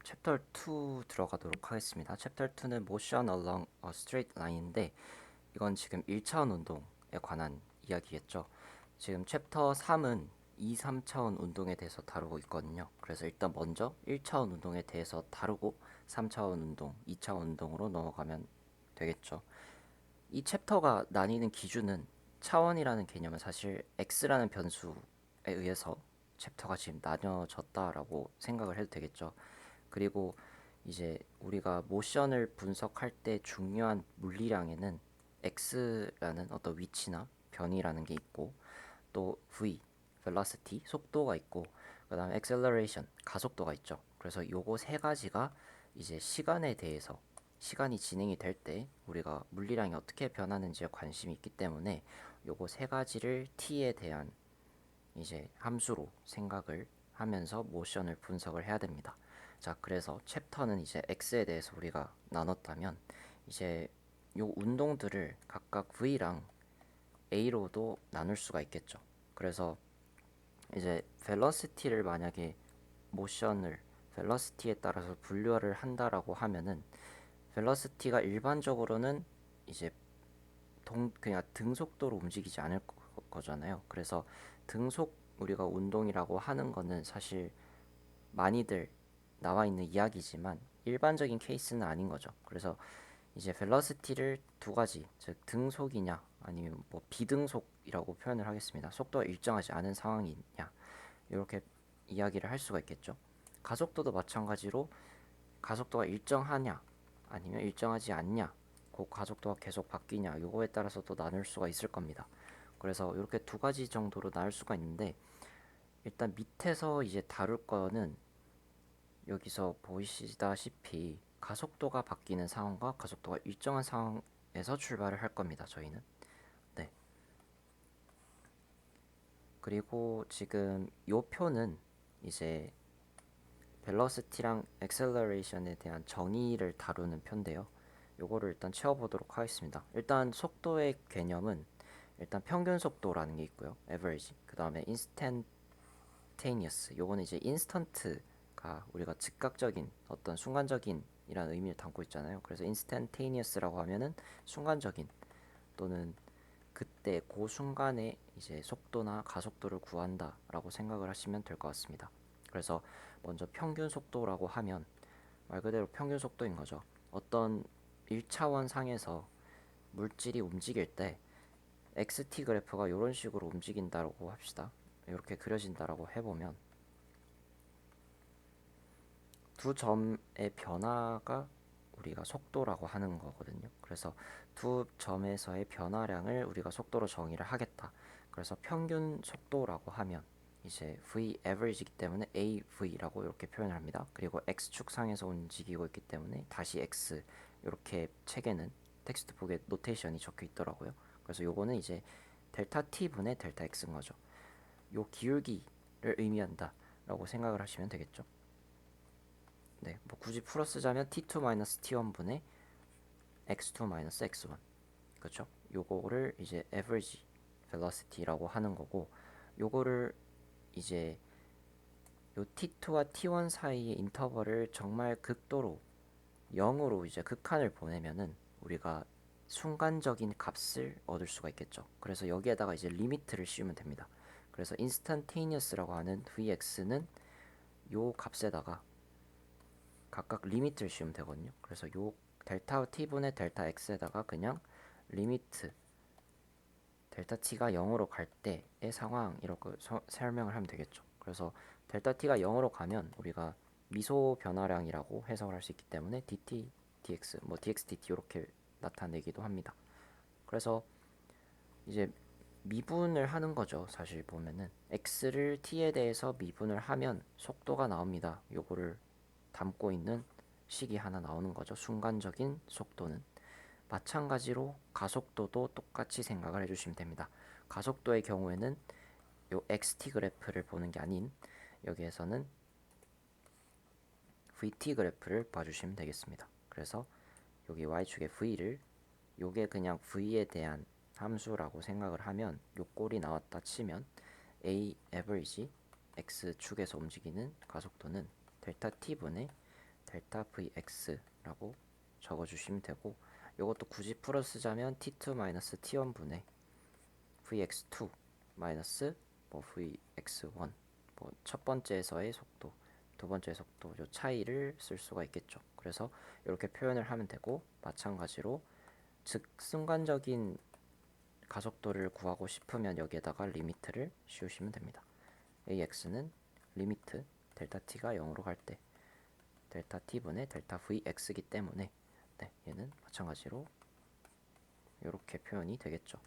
챕터 2 들어가도록 하겠습니다. 챕터 2는 Motion along a straight line인데 이건 지금 1차원 운동에 관한 이야기겠죠. 지금 챕터 3은 2, 3차원 운동에 대해서 다루고 있거든요. 그래서 일단 먼저 1차원 운동에 대해서 다루고 3차원 운동, 2차원 운동으로 넘어가면 되겠죠. 이 챕터가 나뉘는 기준은 차원이라는 개념은 사실 x라는 변수에 의해서 챕터가 지금 나뉘어졌다라고 생각을 해도 되겠죠. 그리고 이제 우리가 모션을 분석할 때 중요한 물리량에는 x라는 어떤 위치나 변이라는 게 있고 또 v, velocity, 속도가 있고 그다음에 acceleration, 가속도가 있죠. 그래서 요거 세 가지가 이제 시간에 대해서 시간이 진행이 될 때 우리가 물리량이 어떻게 변하는지에 관심이 있기 때문에 요거 세 가지를 t에 대한 이제 함수로 생각을 하면서 모션을 분석을 해야 됩니다. 자, 그래서 챕터는 이제 x에 대해서 우리가 나눴다면 이제 요 운동들을 각각 v랑 a로도 나눌 수가 있겠죠. 그래서 이제 velocity를 만약에 모션을 velocity에 따라서 분류를 한다라고 하면은 velocity가 일반적으로는 이제 그냥 등속도로 움직이지 않을 거잖아요. 그래서 등속 우리가 운동이라고 하는 거는 사실 많이들 나와 있는 이야기지만 일반적인 케이스는 아닌 거죠. 그래서 이제 벨러시티를 두 가지, 즉 등속이냐 아니면 뭐 비등속이라고 표현을 하겠습니다. 속도가 일정하지 않은 상황이냐 이렇게 이야기를 할 수가 있겠죠. 가속도도 마찬가지로 가속도가 일정하냐 아니면 일정하지 않냐, 그 가속도가 계속 바뀌냐 요거에 따라서도 나눌 수가 있을 겁니다. 그래서 이렇게 두 가지 정도로 나눌 수가 있는데 일단 밑에서 이제 다룰 거는 여기서 보이시다시피 가속도가 바뀌는 상황과 가속도가 일정한 상황에서 출발을 할 겁니다. 저희는. 네. 그리고 지금 요 표는 이제 벨러시티랑 액셀러레이션에 대한 정의를 다루는 표인데요. 요거를 일단 채워보도록 하겠습니다. 일단 속도의 개념은 일단 평균 속도라는 게 있고요. average. 그 다음에 instantaneous. 요거는 이제 instant가 우리가 즉각적인 어떤 순간적인 이라는 의미를 담고 있잖아요. 그래서 instantaneous라고 하면은 순간적인 또는 그때 그 순간에 이제 속도나 가속도를 구한다라고 생각을 하시면 될 것 같습니다. 그래서 먼저 평균 속도라고 하면 말 그대로 평균 속도인 거죠. 어떤 1차원 상에서 물질이 움직일 때 xt 그래프가 이런 식으로 움직인다고 합시다. 이렇게 그려진다라고 해보면 두 점의 변화가 우리가 속도라고 하는 거거든요. 그래서 두 점에서의 변화량을 우리가 속도로 정의를 하겠다. 그래서 평균 속도라고 하면 이제 v average이기 때문에 av라고 이렇게 표현을 합니다. 그리고 x축상에서 움직이고 있기 때문에 다시 x 이렇게 책에는 텍스트북에 노테이션이 적혀 있더라고요. 그래서 요거는 이제 델타 t 분의 델타 x인 거죠. 요 기울기를 의미한다라고 생각을 하시면 되겠죠. 네, 뭐 굳이 풀어 쓰자면 t2-t1 분의 x2-x1 그렇죠? 요거를 이제 average velocity라고 하는 거고 요거를 이제 요 t2와 t1 사이의 인터벌을 정말 극도로 0으로 이제 극한을 보내면은 우리가 순간적인 값을 얻을 수가 있겠죠. 그래서 여기에다가 이제 리미트를 씌우면 됩니다. 그래서 instantaneous라고 하는 vx는 요 값에다가 각각 리미트를 씌우면 되거든요. 그래서 요 델타 t분의 델타 x에다가 그냥 리미트 델타 t가 0으로 갈 때의 상황 이렇게 설명을 하면 되겠죠. 그래서 델타 t가 0으로 가면 우리가 미소 변화량이라고 해석을 할 수 있기 때문에 dt, dx, 뭐 dx, dt 이렇게 나타내기도 합니다. 그래서 이제 미분을 하는 거죠. 사실 보면은 x를 t에 대해서 미분을 하면 속도가 나옵니다. 요거를 담고 있는 식이 하나 나오는 거죠. 순간적인 속도는 마찬가지로 가속도도 똑같이 생각을 해주시면 됩니다. 가속도의 경우에는 요 xt 그래프를 보는 게 아닌 여기에서는 vt 그래프를 봐주시면 되겠습니다. 그래서 여기 y축의 v를 요게 그냥 v에 대한 함수라고 생각을 하면 요 꼴이 나왔다 치면 a average x축에서 움직이는 가속도는 델타 t분의 델타 vx라고 적어주시면 되고, 이것도 굳이 풀어 쓰자면 t2 마이너스 t1 분의 vx2 마이너스 뭐 vx1, 뭐 첫 번째에서의 속도, 두 번째 속도 요 차이를 쓸 수가 있겠죠. 그래서 이렇게 표현을 하면 되고, 마찬가지로 즉 순간적인 가속도를 구하고 싶으면 여기에다가 리미트를 씌우시면 됩니다. ax는 리미트 델타 t가 0으로 갈 때 델타 t분의 델타 vx이기 때문에 네, 얘는 마찬가지로 이렇게 표현이 되겠죠.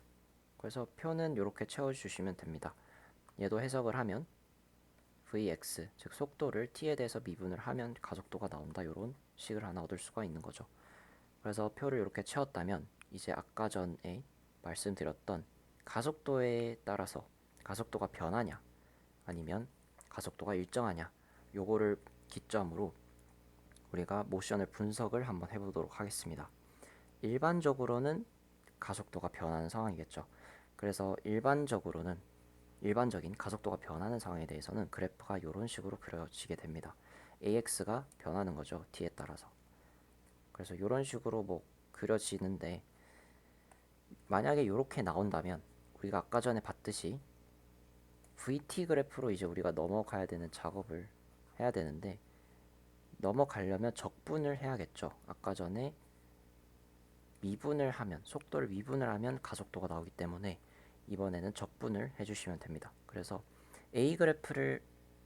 그래서 표는 이렇게 채워주시면 됩니다. 얘도 해석을 하면 vx, 즉 속도를 t에 대해서 미분을 하면 가속도가 나온다, 이런 식을 하나 얻을 수가 있는 거죠. 그래서 표를 이렇게 채웠다면 이제 아까 전에 말씀드렸던 가속도에 따라서 가속도가 변하냐 아니면 가속도가 일정하냐, 요거를 기점으로 우리가 모션을 분석을 한번 해보도록 하겠습니다. 일반적으로는 가속도가 변하는 상황이겠죠. 그래서 일반적인 가속도가 변하는 상황에 대해서는 그래프가 이런 식으로 그려지게 됩니다. AX가 변하는 거죠, t에 따라서. 그래서 이런 식으로 뭐 그려지는데, 만약에 이렇게 나온다면 우리가 아까 전에 봤듯이 VT 그래프로 이제 우리가 넘어가야 되는 작업을 해야 되는데, 넘어가려면 적분을 해야겠죠. 아까 전에 미분을 하면, 속도를 미분을 하면 가속도가 나오기 때문에 이번에는 적분을 해주시면 됩니다. 그래서 A 그래프를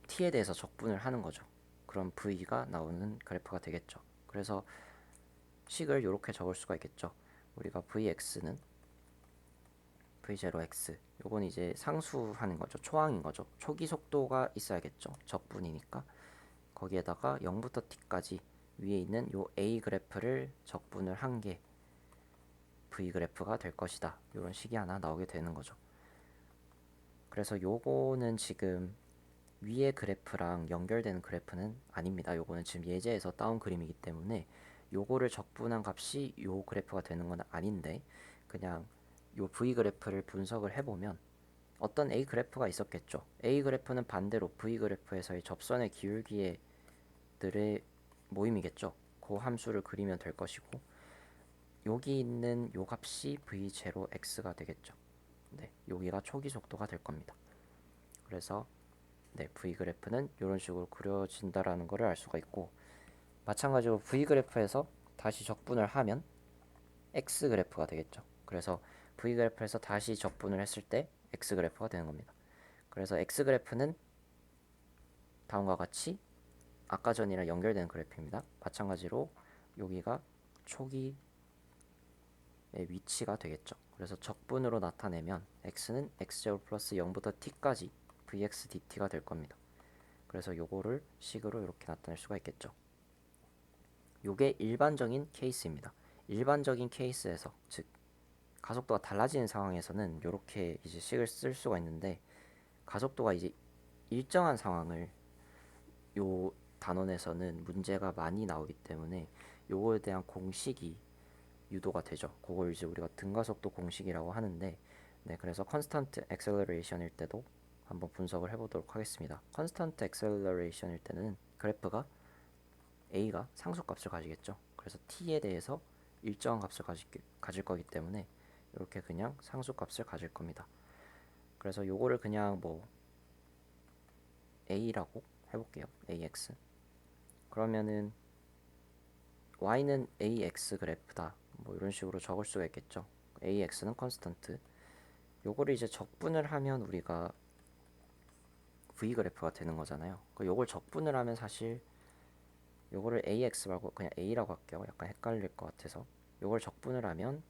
T에 대해서 적분을 하는 거죠. 그럼 V가 나오는 그래프가 되겠죠. 그래서 식을 이렇게 적을 수가 있겠죠. 우리가 VX는 V0x, 요건 이제 상수하는 거죠. 초항인 거죠. 초기 속도가 있어야겠죠. 적분이니까. 거기에다가 0부터 t까지 위에 있는 요 A 그래프를 적분을 한 게 V 그래프가 될 것이다, 이런 식이 하나 나오게 되는 거죠. 그래서 요거는 지금 위의 그래프랑 연결되는 그래프는 아닙니다. 요거는 지금 예제에서 따온 그림이기 때문에 요거를 적분한 값이 요 그래프가 되는 건 아닌데, 그냥 요 V 그래프를 분석을 해보면 어떤 A 그래프가 있었겠죠. A 그래프는 반대로 V 그래프에서의 접선의 기울기들의 모임이겠죠. 그 함수를 그리면 될 것이고, 여기 있는 요 값이 V0x가 되겠죠. 네, 여기가 초기 속도가 될 겁니다. 그래서 네, V 그래프는 이런 식으로 그려진다라는 것을 알 수가 있고, 마찬가지로 V 그래프에서 다시 적분을 하면 X 그래프가 되겠죠. 그래서 V 그래프에서 다시 적분을 했을 때 X 그래프가 되는 겁니다. 그래서 X 그래프는 다음과 같이 아까 전이랑 연결되는 그래프입니다. 마찬가지로 여기가 초기의 위치가 되겠죠. 그래서 적분으로 나타내면 x는 x제곱 플러스 0부터 t까지 vx dt가 될 겁니다. 그래서 요거를 식으로 이렇게 나타낼 수가 있겠죠. 요게 일반적인 케이스입니다. 일반적인 케이스에서, 즉 가속도가 달라지는 상황에서는 이렇게 이제 식을 쓸 수가 있는데, 가속도가 이제 일정한 상황을 요 단원에서는 문제가 많이 나오기 때문에 요거에 대한 공식이 유도가 되죠. 그걸 이제 우리가 등가속도 공식이라고 하는데, 네, 그래서 컨스턴트 액셀러레이션일 때도 한번 분석을 해보도록 하겠습니다. 컨스턴트 액셀러레이션일 때는 그래프가 a가 상수값을 가지겠죠. 그래서 t에 대해서 일정한 값을 가질 거기 때문에 이렇게 그냥 상수값을 가질 겁니다. 그래서 요거를 그냥 뭐 a라고 해볼게요. ax. 그러면은 y는 ax 그래프다, 뭐 이런 식으로 적을 수가 있겠죠. ax는 컨스턴트. 요거를 이제 적분을 하면 우리가 v 그래프가 되는 거잖아요. 요걸 적분을 하면 사실 요거를 ax 말고 그냥 a라고 할게요. 약간 헷갈릴 것 같아서. 요걸 적분을 하면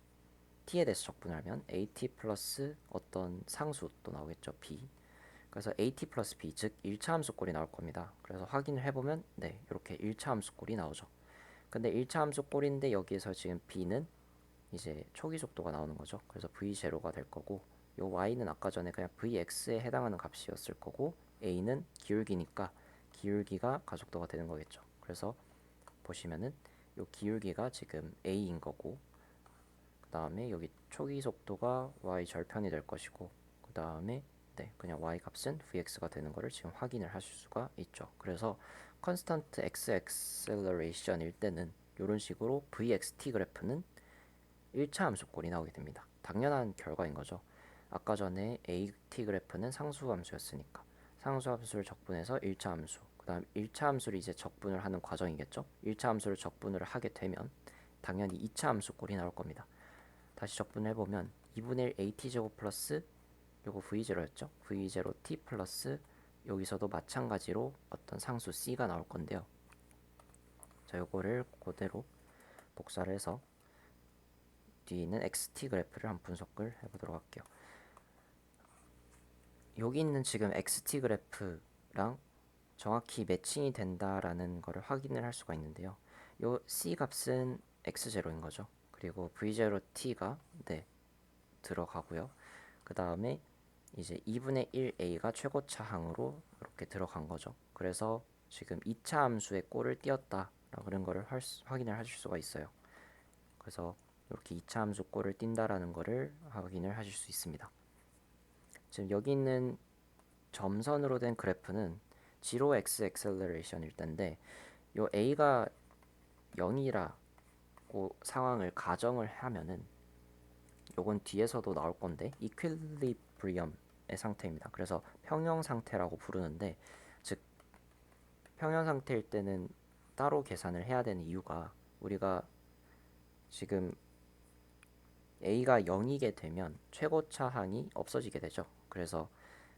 t에 대해서 적분을 하면 at 플러스 어떤 상수 또 나오겠죠, b. 그래서 at 플러스 b, 즉 1차 함수꼴이 나올 겁니다. 그래서 확인을 해보면 네, 이렇게 1차 함수꼴이 나오죠. 근데 1차 함수꼴인데 여기에서 지금 b는 이제 초기 속도가 나오는 거죠. 그래서 v0가 될 거고, 요 y는 아까 전에 그냥 vx에 해당하는 값이었을 거고, a는 기울기니까 기울기가 가속도가 되는 거겠죠. 그래서 보시면은 요 기울기가 지금 a인 거고, 그 다음에 여기 초기 속도가 y 절편이 될 것이고, 그 다음에 네, 그냥 y 값은 vx가 되는 거를 지금 확인을 하실 수가 있죠. 그래서 컨스턴트 x acceleration일 때는 이런 식으로 vxt 그래프는 1차 함수꼴이 나오게 됩니다. 당연한 결과인 거죠. 아까 전에 AT 그래프는 상수 함수였으니까 상수 함수를 적분해서 1차 함수, 그 다음 1차 함수를 이제 적분을 하는 과정이겠죠. 1차 함수를 적분을 하게 되면 당연히 2차 함수꼴이 나올 겁니다. 다시 적분을 해보면 2분의 1 AT제곱 플러스 요거 V0였죠. V0T 플러스 여기서도 마찬가지로 어떤 상수 C가 나올 건데요. 자, 요거를 그대로 복사를 해서 뒤에 있는 XT 그래프를 한번 분석을 해보도록 할게요. 여기 있는 지금 XT 그래프랑 정확히 매칭이 된다라는 것을 확인을 할 수가 있는데요. 요 C 값은 X0인 거죠. 그리고 V0T가 네, 들어가고요. 그 다음에 이제 2분의 1a가 최고차 항으로 이렇게 들어간 거죠. 그래서 지금 2차 함수의 꼴을 띄었다 그런 거를 확인을 하실 수가 있어요. 그래서 이렇게 2차 함수 꼴을 띈다라는 거를 확인을 하실 수 있습니다. 지금 여기 있는 점선으로 된 그래프는 0x acceleration일 텐데 요 a가 0이라고 상황을 가정을 하면은 요건 뒤에서도 나올 건데 이퀄리브리엄의 상태입니다. 그래서 평형 상태라고 부르는데 즉 평형 상태일 때는 따로 계산을 해야 되는 이유가 우리가 지금 a가 0이게 되면 최고차 항이 없어지게 되죠. 그래서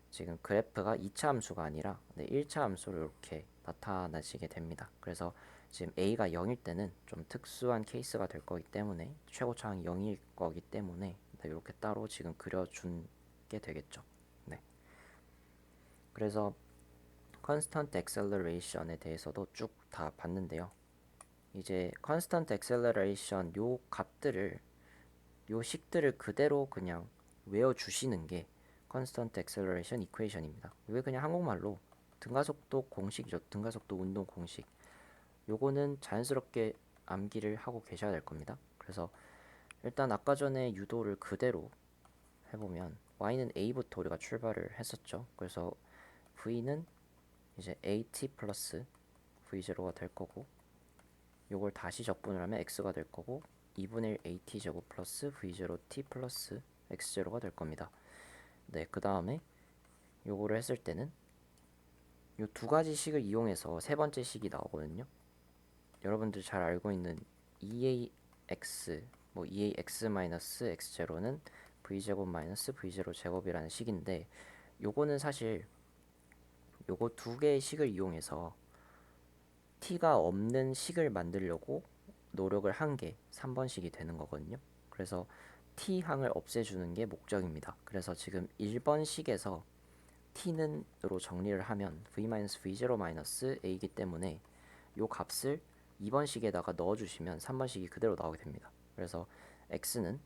지금 그래프가 2차 함수가 아니라 1차 함수로 이렇게 나타나시게 됩니다. 그래서 지금 a가 0일 때는 좀 특수한 케이스가 될 거기 때문에 최고차 항이 0일 거기 때문에 이렇게 따로 지금 그려준 게 되겠죠. 네. 그래서 constant acceleration에 대해서도 쭉 다 봤는데요. 이제 constant acceleration 요 값들을 요 식들을 그대로 그냥 외워주시는 게 constant acceleration equation입니다. 이게 그냥 한국말로 등가속도 공식이죠. 등가속도 운동 공식. 요거는 자연스럽게 암기를 하고 계셔야 될 겁니다. 그래서 일단 아까 전에 유도를 그대로 해보면 y는 a부터 우리가 출발을 했었죠. 그래서 v는 이제 at 플러스 v0가 될 거고 요걸 다시 적분을 하면 x가 될 거고 2분의 1 at 제곱 플러스 v0t 플러스 x0가 될 겁니다. 네, 그 다음에 요거를 했을 때는 요 두 가지 식을 이용해서 세 번째 식이 나오거든요. 여러분들 잘 알고 있는 2ax 뭐 2ax 마이너스 x0는 v제곱 마이너스 v0 제곱이라는 식인데 요거는 사실 요거 두 개의 식을 이용해서 t가 없는 식을 만들려고 노력을 한 게 3번식이 되는 거거든요. 그래서 t항을 없애주는 게 목적입니다. 그래서 지금 1번식에서 t는으로 정리를 하면 v-v0-a이기 때문에 요 값을 2번식에다가 넣어주시면 3번식이 그대로 나오게 됩니다. 그래서 x는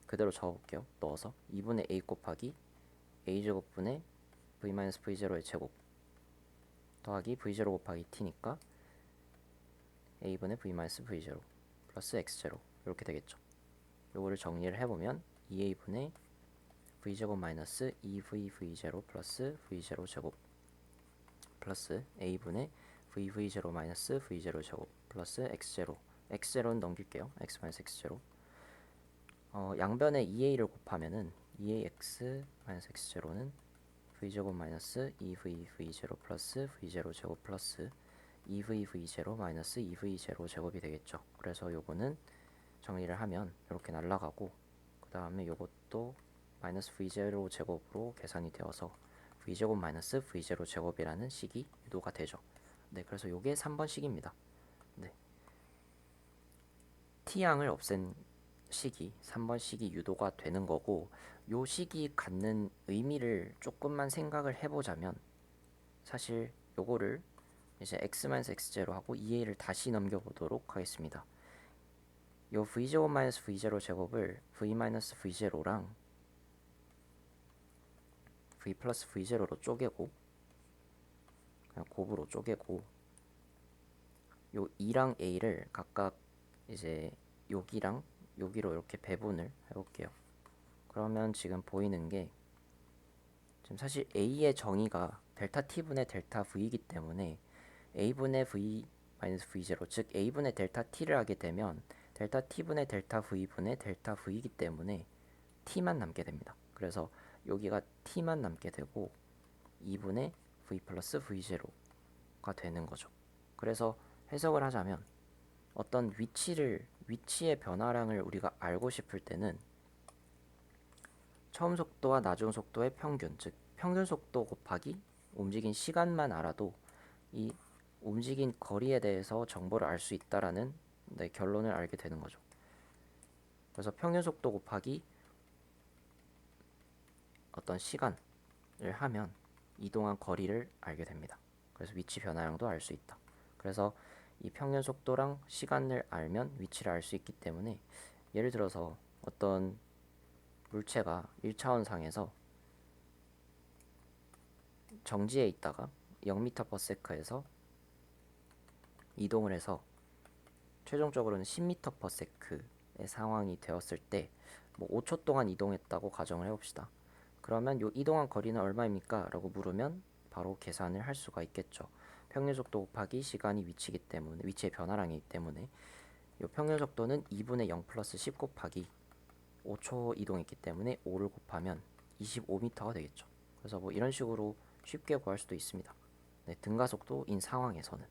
그대로 적어볼게요. 넣어서 2분의 a 곱하기 a제곱분의 v-v0의 제곱 더하기 v0 곱하기 t니까 a분의 v-v0 플러스 x0 이렇게 되겠죠. 요거를 정리를 해보면 2a분의 v제곱 마이너스 2vv0 플러스 v0 제곱 플러스 a분의 vv0 마이너스 v0 제곱 플러스 x0 x0는 넘길게요. x 마이너스 x0 양변에 2a를 곱하면은 2ax 마이너스 x0는 v제곱 마이너스 2vv0 플러스 v0 제곱 플러스 2vv0 마이너스 2v0 제곱이 되겠죠. 그래서 요거는 정리를 하면 이렇게 날라가고 그 다음에 요것도 마이너스 v0 제곱으로 계산이 되어서 v제곱 마이너스 v0 제곱이라는 식이 유도가 되죠. 네, 그래서 요게 3번 식입니다. 네, t양을 없앤 식이 3번 식이 유도가 되는 거고 요 식이 갖는 의미를 조금만 생각을 해보자면 사실 요거를 이제 x-x0 하고 2a를 다시 넘겨보도록 하겠습니다. 요 v제곱 마이너스 v0 제곱을 v-v0랑 v 플러스 v0로 쪼개고 그냥 곱으로 쪼개고 요 2랑 a를 각각 이제 여기랑 여기로 이렇게 배분을 해볼게요. 그러면 지금 보이는 게 지금 사실 a의 정의가 델타 t분의 델타 v이기 때문에 a분의 v 마이너스 v0, 즉 a분의 델타 t를 하게 되면 델타 t분의 델타 v분의 델타 v이기 때문에 t만 남게 됩니다. 그래서 여기가 t만 남게 되고 2분의 v 플러스 v0가 되는 거죠. 그래서 해석을 하자면 어떤 위치의 변화량을 우리가 알고 싶을 때는 처음 속도와 나중 속도의 평균, 즉 평균 속도 곱하기 움직인 시간만 알아도 이 움직인 거리에 대해서 정보를 알 수 있다라는 결론을 알게 되는 거죠. 그래서 평균 속도 곱하기 어떤 시간을 하면 이동한 거리를 알게 됩니다. 그래서 위치 변화량도 알 수 있다. 그래서 이 평균 속도랑 시간을 알면 위치를 알 수 있기 때문에 예를 들어서 어떤 물체가 1차원상에서 정지해 있다가 0m/s에서 이동을 해서 최종적으로는 10m/s의 상황이 되었을 때 뭐 5초 동안 이동했다고 가정을 해봅시다. 그러면 요 이동한 거리는 얼마입니까? 라고 물으면 바로 계산을 할 수가 있겠죠. 평균 속도 곱하기 시간이 위치이기 때문에, 위치의 변화량이기 때문에 요 평균 속도는 2분의 0 플러스 10 곱하기 5초 이동했기 때문에 5를 곱하면 25m가 되겠죠. 그래서 뭐 이런 식으로 쉽게 구할 수도 있습니다. 네, 등가속도인 상황에서는.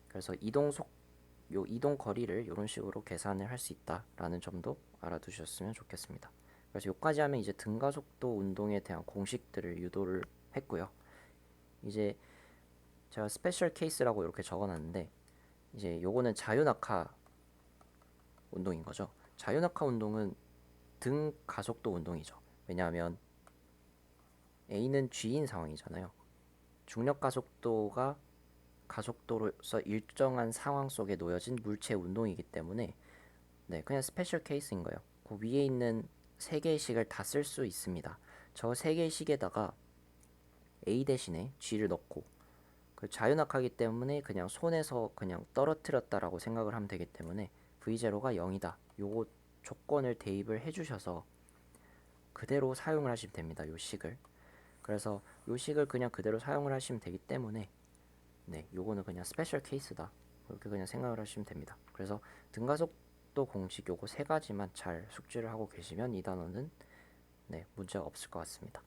그래서 이동 거리를 이런 식으로 계산을 할 수 있다라는 점도 알아두셨으면 좋겠습니다. 그래서 여기까지 하면 이제 등가속도 운동에 대한 공식들을 유도를 했고요. 이제 제가 스페셜 케이스라고 이렇게 적어놨는데 이제 요거는 자유낙하 운동인 거죠. 자유낙하 운동은 등 가속도 운동이죠. 왜냐하면 A는 G인 상황이잖아요. 중력 가속도가 가속도로서 일정한 상황 속에 놓여진 물체 운동이기 때문에 네, 그냥 스페셜 케이스인 거예요. 그 위에 있는 세 개의 식을 다 쓸 수 있습니다. 저 세 개의 식에다가 A 대신에 G를 넣고 그 자유낙하기 때문에 그냥 손에서 그냥 떨어뜨렸다라고 생각을 하면 되기 때문에 V0가 0이다. 요거 조건을 대입을 해주셔서 그대로 사용을 하시면 됩니다. 요 식을. 그래서 요 식을 그냥 그대로 사용을 하시면 되기 때문에 네, 요거는 그냥 스페셜 케이스다. 그렇게 그냥 생각을 하시면 됩니다. 그래서 등가속도 공식 요거 세 가지만 잘 숙지를 하고 계시면 이 단어는 네, 문제가 없을 것 같습니다.